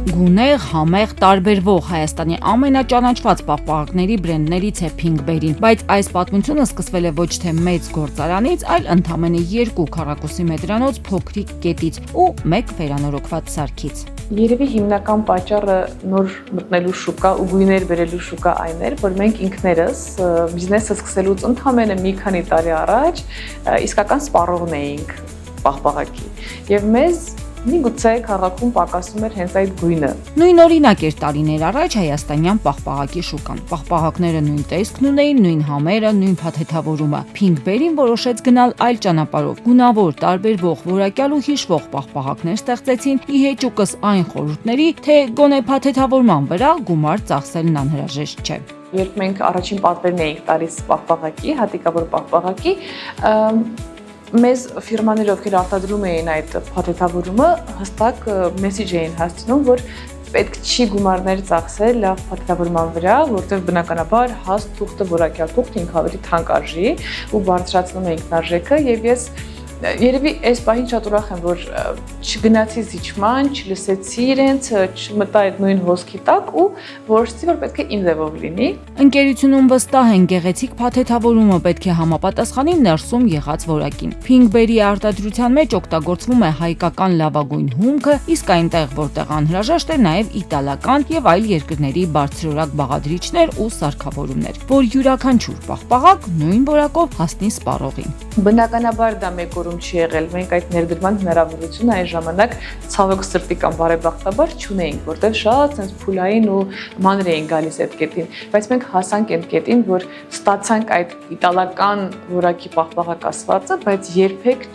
Գունեղ, համեղ, տարբերվող Հայաստանի ամենաճանաչված պաղպաղակների բրենդներից է Pinkberry-ն, բայց այս պատմությունը սկսվել է ոչ թե մեծ գործարանից, այլ ընդամենը 2 քառակուսի մետրանոց փոքրիկ կետից ու 1 վերանորոգված սարքից։ Երևի հիմնական պատճառը նոր մտնելու շուկա ու գույներ բերելու շուկա այն էր, որ մենք ինքներս բիզնեսը սկսելուց ընդամենը մի քանի տարի առաջ իսկական սպառողն էինք պաղպաղակի եւ մեզ միգուցե քաղաքում պակասում էր հենց այդ գույնը։ Նույն օրինակ էր տարիներ առաջ հայաստանյան պաղպաղակի շուկան։ Պաղպաղակները նույն տեսքն ունեին, նույն համերը, նույն փաթեթավորումը։ Pinkberry-ն որոշեց գնալ այլ ճանապարհով։ Գունավոր, տարբերվող, որակյալ ու հիշվող պաղպաղակներ ստեղծեցին ի հեճուկս այն խորհուրդների, թե գոնե փաթեթավորման վրա գումար ծախսելն անհրաժեշտ չէ։ Երբ մենք առաջին պատվերն էինք տալիս պաղպաղակի, հատիկավոր պաղպաղակի, մեզ ֆիրմաները, ովքեր արտադրում էին այդ փաթեթավորումը, հստակ մեսիջ էին հասցնում, որ պետք չի գումարներ ծախսել լավ փաթեթավորման վրա, որտեղ բնականաբար հաստ թուղթը, որակյալ թուղթը ինքը ավելի թանկ արժի ու բարձրացնում է ինքնարժեքը եւ ես երևի այս պահին շատ ուրախ եմ, որ չգնացի զիջման, չլսեցի իրենց, չմտա այդ նույն հոսքի տակ ու որոշեցի, որ պետք է իմ ձևով լինի։ Ընկերությունում վստահ են գեղեցիկ փաթեթավորումը պետք է համապատասխանի ներսում եղած որակին։ Pinkberry-ի արտադրության մեջ օգտագործվում է հայկական լավագույն հումքը, իսկ այնտեղ, որտեղ անհրաժեշտ է, նաև իտալական եւ այլ երկրների բարձրորակ բաղադրիչներ ու սարքավորումներ, որ յուրաքանչյուր պաղպաղակ նույն որակով հասնի սպառողին։ Բնականաբար դա մեկ օրում չի եղել, մենք այդ ներդրման հնարավորությունը այն ժամանակ ցավոք սրտի կամ բարեբախտաբար չունեինք, որտեղ շատ sense փուլային ու մանր էին գալիս այդ կետին, բայց մենք հասանք այդ կետին, որ ստացանք այդ իտալական որակի պաղպաղակ ասվածը, բայց երբեք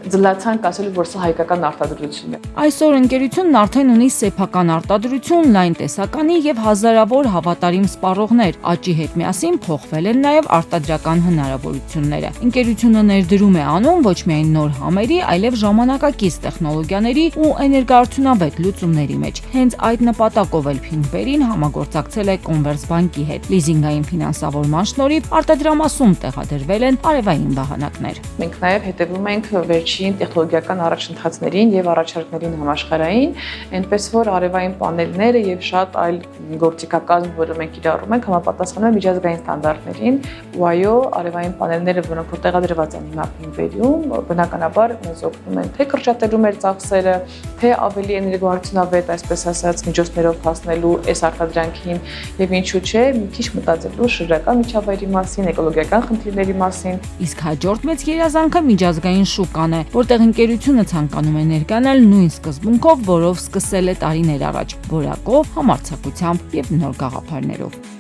չձլացանք ասելու, որ սա հայկական արտադրություն է։ Այսօր ընկերությունն արդեն ունի սեփական արտադրություն, լայն տեսականի եւ հազարավոր հավատարիմ սպառողներ։ Աճի հետ միասին փոխվել են նաեւ արտադրական հնարավորությունները։ Ընկերությունը ներդրում է անում ոչ միայն նոր համերի, այլև ժամանակակից տեխնոլոգիաների ու էներգոարդյունավետ լուծումների մեջ։ Հենց այդ նպատակով էլ Pinkberry-ն համագործակցել է Commerzbank-ի հետ։ Լիզինգային ֆինանսավորման շնորհիվ արտադրամասում տեղադրվել են արևային վահանակներ։ Մենք նաեւ հետևում ենք վերջին տեխնոլոգիական առաջընթացներին եւ առաջարկներին համաշխարհային, այնպես որ արևային պանելները եւ շատ այլ գործիքակազմ, որը մենք կիրառում ենք, համապատասխանում է միջազգային ստանդարտներին, ու այո, արևային պանելները, որոնք որ տեղադրված են հիմա Pinkberry-ում, բնականաբար մեզ օգնում են թե կրճատելու մեր ծախսերը, թե ավելի էներգոարդյունավետ, այսպես ասած, միջոցներով հասնելու այս արտադրանքին եւ ինչու՞ չէ, մի քիչ մտածելու շրջակա միջավայրի մասին, էկոլոգիական խնդիրների մասին։ Իսկ հաջորդ մեծ երազանքը միջազգային շուկան է, որտեղ ընկերությունը ցանկանում է ներկայանալ նույն սկզբունքով, որով սկսել է տարիներ առաջ՝ որակով, համարձակությամբ եւ նոր գաղափարներով։